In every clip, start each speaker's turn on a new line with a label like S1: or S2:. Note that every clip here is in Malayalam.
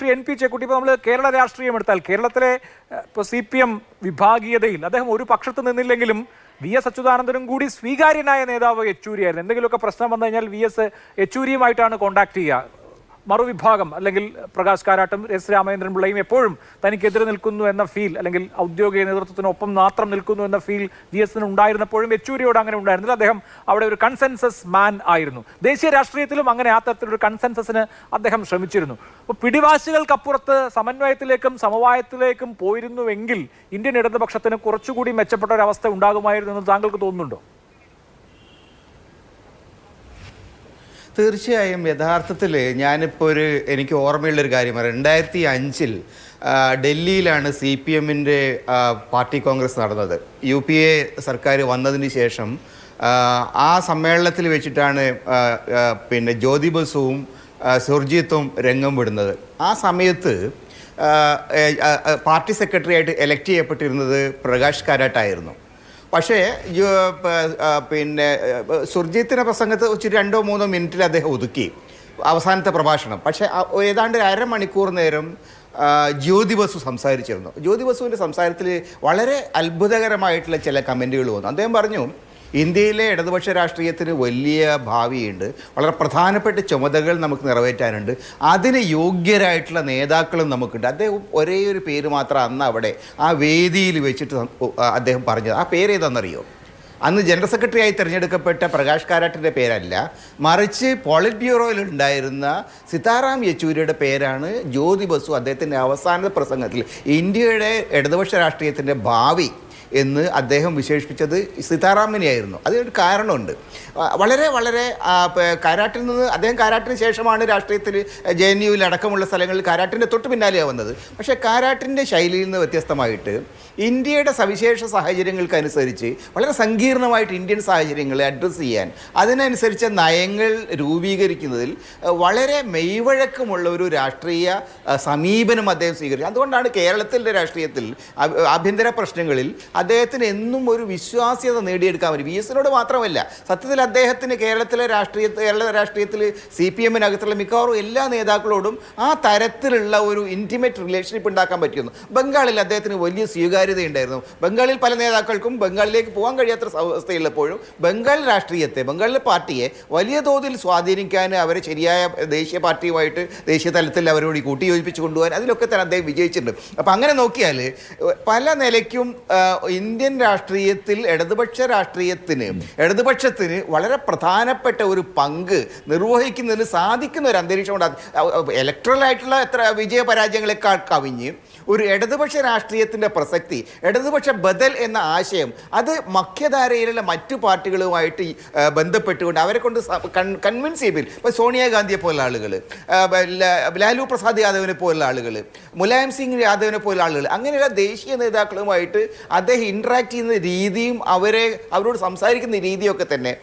S1: ശ്രീ എൻ പി ചെക്കുട്ടി, ഇപ്പോൾ നമ്മൾ കേരള രാഷ്ട്രീയം എടുത്താൽ കേരളത്തിലെ ഇപ്പോൾ CPM വിഭാഗീയതയിൽ അദ്ദേഹം ഒരു പക്ഷത്ത് നിന്നില്ലെങ്കിലും VS അച്യുതാനന്ദനും കൂടി സ്വീകാര്യനായ നേതാവ് യെച്ചൂരിയായിരുന്നു. എന്തെങ്കിലുമൊക്കെ പ്രശ്നം വന്നു കഴിഞ്ഞാൽ VS യെച്ചൂരിയുമായിട്ടാണ് കോൺടാക്ട് ചെയ്യുക. മറുവിഭാഗം അല്ലെങ്കിൽ പ്രകാശ് കാരാട്ടും S രാമചന്ദ്രൻ പിള്ളയും എപ്പോഴും തനിക്കെതിരെ നിൽക്കുന്നു എന്ന ഫീൽ, അല്ലെങ്കിൽ ഔദ്യോഗിക നേതൃത്വത്തിനൊപ്പം മാത്രം നിൽക്കുന്നു എന്ന ഫീൽ VS ഉണ്ടായിരുന്നപ്പോഴും യെച്ചൂരിയോട് അങ്ങനെ ഉണ്ടായിരുന്നില്ല. അദ്ദേഹം അവിടെ ഒരു കൺസെൻസസ് മാൻ ആയിരുന്നു. ദേശീയ രാഷ്ട്രീയത്തിലും അങ്ങനെ ആ തരത്തിലൊരു കൺസെൻസസിന് അദ്ദേഹം ശ്രമിച്ചിരുന്നു. അപ്പോൾ പിടിവാശികൾക്കപ്പുറത്ത് സമന്വയത്തിലേക്കും സമവായത്തിലേക്കും പോയിരുന്നുവെങ്കിൽ ഇന്ത്യൻ ഇടതുപക്ഷത്തിന് കുറച്ചുകൂടി മെച്ചപ്പെട്ട ഒരു അവസ്ഥ ഉണ്ടാകുമായിരുന്നു എന്ന് താങ്കൾക്ക് തോന്നുന്നുണ്ടോ?
S2: തീർച്ചയായും. യഥാർത്ഥത്തിൽ ഞാനിപ്പോൾ എനിക്ക് ഓർമ്മയുള്ളൊരു കാര്യം പറയാം. 2005 ഡൽഹിയിലാണ് CPMൻ്റെ പാർട്ടി കോൺഗ്രസ് നടന്നത്. UPA സർക്കാർ വന്നതിന് ശേഷം ആ സമ്മേളനത്തിൽ വെച്ചിട്ടാണ് പിന്നെ ജ്യോതി ബസുവും സുർജിത്തും രംഗം വിടുന്നത്. ആ സമയത്ത് പാർട്ടി സെക്രട്ടറി ആയിട്ട് എലക്ട് ചെയ്യപ്പെട്ടിരുന്നത് പ്രകാശ് കാരാട്ടായിരുന്നു. പക്ഷേ പിന്നെ സുർജിത്തിൻ്റെ പ്രസംഗത്ത് വെച്ച് 2-3 മിനിറ്റിൽ അദ്ദേഹം ഒതുക്കി അവസാനത്തെ പ്രഭാഷണം. പക്ഷേ ഏതാണ്ട് അരമണിക്കൂർ നേരം ജ്യോതി ബസു സംസാരിച്ചിരുന്നു. ജ്യോതി ബസുവിൻ്റെ സംസാരത്തിൽ വളരെ അത്ഭുതകരമായിട്ടുള്ള ചില കമൻറ്റുകൾ വന്നു. അദ്ദേഹം പറഞ്ഞു, ഇന്ത്യയിലെ ഇടതുപക്ഷ രാഷ്ട്രീയത്തിന് വലിയ ഭാവിയുണ്ട്, വളരെ പ്രധാനപ്പെട്ട ചുമതലകൾ നമുക്ക് നിറവേറ്റാനുണ്ട്, അതിന് യോഗ്യരായിട്ടുള്ള നേതാക്കളും നമുക്കുണ്ട്. അദ്ദേഹം ഒരേ ഒരു പേര് മാത്രം അന്ന് അവിടെ ആ വേദിയിൽ വെച്ചിട്ട് അദ്ദേഹം പറഞ്ഞത്. ആ പേര് ഏതാണെന്നറിയോ? അന്ന് ജനറൽ സെക്രട്ടറി ആയി തിരഞ്ഞെടുക്കപ്പെട്ട പ്രകാശ് കാരാട്ടിൻ്റെ പേരല്ല, മറിച്ച് പോളിറ്റ് ബ്യൂറോയിൽ ഉണ്ടായിരുന്ന സീതാറാം യെച്ചൂരിയുടെ പേരാണ് ജ്യോതി ബസു അദ്ദേഹത്തിൻ്റെ അവസാന പ്രസംഗത്തിൽ ഇന്ത്യയുടെ ഇടതുപക്ഷ രാഷ്ട്രീയത്തിൻ്റെ ഭാവി എന്ന് അദ്ദേഹം വിശേഷിപ്പിച്ചത് സീതാറാമിനെയായിരുന്നു. അതിനൊരു കാരണമുണ്ട്. വളരെ വളരെ കാരാട്ടിൽ നിന്ന് അദ്ദേഹം കാരാട്ടിന് ശേഷമാണ് രാഷ്ട്രീയത്തിൽ JNUവിൽ അടക്കമുള്ള സ്ഥലങ്ങളിൽ കാരാട്ടിൻ്റെ തൊട്ട് പിന്നാലെയാണ് വന്നത്. പക്ഷേ കാരാട്ടിൻ്റെ ശൈലിയിൽ നിന്ന് വ്യത്യസ്തമായിട്ട് ഇന്ത്യയുടെ സവിശേഷ സാഹചര്യങ്ങൾക്കനുസരിച്ച് വളരെ സങ്കീർണമായിട്ട് ഇന്ത്യൻ സാഹചര്യങ്ങളെ അഡ്രസ്സ് ചെയ്യാൻ, അതിനനുസരിച്ച നയങ്ങൾ രൂപീകരിക്കുന്നതിൽ വളരെ മെയ്വഴക്കമുള്ള ഒരു രാഷ്ട്രീയ സമീപനം അദ്ദേഹം സ്വീകരിച്ചു. അതുകൊണ്ടാണ് കേരളത്തിൻ്റെ രാഷ്ട്രീയത്തിൽ ആഭ്യന്തര പ്രശ്നങ്ങളിൽ അദ്ദേഹത്തിന് എന്നും ഒരു വിശ്വാസ്യത നേടിയെടുക്കാൻ പറ്റും. VSനോട് മാത്രമല്ല, സത്യത്തിൽ അദ്ദേഹത്തിന് കേരള രാഷ്ട്രീയത്തിൽ CPMനകത്തുള്ള മിക്കവാറും എല്ലാ നേതാക്കളോടും ആ തരത്തിലുള്ള ഒരു ഇൻറ്റിമേറ്റ് റിലേഷൻഷിപ്പ് ഉണ്ടാക്കാൻ പറ്റുന്നു. ബംഗാളിൽ അദ്ദേഹത്തിന് വലിയ സ്വീകാര്യതയുണ്ടായിരുന്നു. ബംഗാളിൽ പല നേതാക്കൾക്കും ബംഗാളിലേക്ക് പോകാൻ കഴിയാത്ത അവസ്ഥയുള്ളപ്പോഴും ബംഗാളിലെ പാർട്ടിയെ വലിയ തോതിൽ സ്വാധീനിക്കാൻ, അവരെ ശരിയായ ദേശീയ പാർട്ടിയുമായിട്ട് ദേശീയ തലത്തിൽ അവരോട് കൂട്ടിയോജിപ്പിച്ച് കൊണ്ടുപോകാൻ അതിലൊക്കെ തന്നെ അദ്ദേഹം വിജയിച്ചിട്ടുണ്ട്. അപ്പം അങ്ങനെ നോക്കിയാൽ പല നിലയ്ക്കും ഇന്ത്യൻ രാഷ്ട്രീയത്തിൽ ഇടതുപക്ഷത്തിന് വളരെ പ്രധാനപ്പെട്ട ഒരു പങ്ക് നിർവഹിക്കുന്നതിന് സാധിക്കുന്ന ഒരു അന്തരീക്ഷം ഉണ്ടാകും. ഇലക്ട്രലായിട്ടുള്ള വിജയപരാജയങ്ങളെക്കാൾ കവിഞ്ഞ് ഒരു ഇടതുപക്ഷ രാഷ്ട്രീയത്തിൻ്റെ പ്രസക്തി, ഇടതുപക്ഷ ബദൽ എന്ന ആശയം, അത് മുഖ്യധാരയിലുള്ള മറ്റു പാർട്ടികളുമായിട്ട് ബന്ധപ്പെട്ടുകൊണ്ട് അവരെ കൊണ്ട് കൺവിൻസ് ചെയ്യും. ഇപ്പോൾ സോണിയാഗാന്ധിയെ പോലുള്ള ആളുകൾ, ലാലു പ്രസാദ് യാദവിനെ പോലുള്ള ആളുകൾ, മുലായം സിംഗ് യാദവിനെ പോലുള്ള ആളുകൾ, അങ്ങനെയുള്ള ദേശീയ നേതാക്കളുമായിട്ട് അദ്ദേഹം ഇൻട്രാക്ട് ചെയ്യുന്ന രീതിയും അവരോട് സംസാരിക്കുന്ന രീതിയൊക്കെ തന്നെ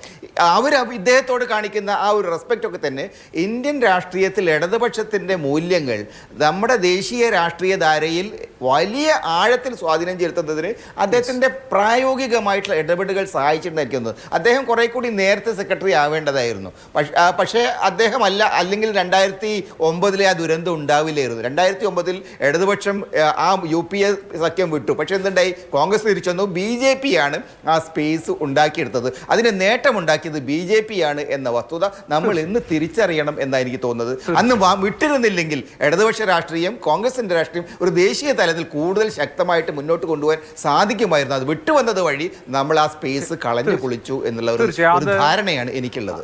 S2: ഇദ്ദേഹത്തോട് കാണിക്കുന്ന ആ ഒരു റെസ്പെക്റ്റ് ഒക്കെ തന്നെ ഇന്ത്യൻ രാഷ്ട്രീയത്തിൽ ഇടതുപക്ഷത്തിൻ്റെ മൂല്യങ്ങൾ നമ്മുടെ ദേശീയ രാഷ്ട്രീയ ധാരയിൽ വലിയ ആഴത്തിൽ സ്വാധീനം ചെലുത്തുന്നതിന് അദ്ദേഹത്തിൻ്റെ പ്രായോഗികമായിട്ടുള്ള ഇടപെടലുകൾ സഹായിച്ചിട്ടുണ്ടായിരിക്കുന്നത്. അദ്ദേഹം കുറേ കൂടി നേരത്തെ സെക്രട്ടറി ആവേണ്ടതായിരുന്നു. പക്ഷേ അല്ലെങ്കിൽ 2009 ആ ദുരന്തം ഉണ്ടാവില്ലായിരുന്നു. 2009 ഇടതുപക്ഷം ആ UPA സഖ്യം വിട്ടു. പക്ഷേ എന്തുണ്ടായി? കോൺഗ്രസ് തിരിച്ചൊന്നു. BJP ആണ് ആ സ്പേസ് ഉണ്ടാക്കിയെടുത്തത്. അതിന് നേട്ടമുണ്ടാക്കിയത് BJP ആണ് എന്ന വസ്തുത നമ്മൾ ഇന്ന് തിരിച്ചറിയണം എന്നാണ് എനിക്ക് തോന്നുന്നത്. അന്ന് വിട്ടിരുന്നില്ലെങ്കിൽ ഇടതുപക്ഷ രാഷ്ട്രീയം, കോൺഗ്രസിൻ്റെ രാഷ്ട്രീയം ഒരു ദേശീയ തലത്തിൽ കൂടുതൽ ശക്തമായിട്ട് മുന്നോട്ട് കൊണ്ടുപോകാൻ സാധിക്കുമായിരുന്നു. അത് വിട്ടുവന്നത് വഴി നമ്മൾ ആ സ്പേസ് കളഞ്ഞു പൊളിച്ചു എന്നുള്ള ഒരു ധാരണയാണ് എനിക്കുള്ളത്.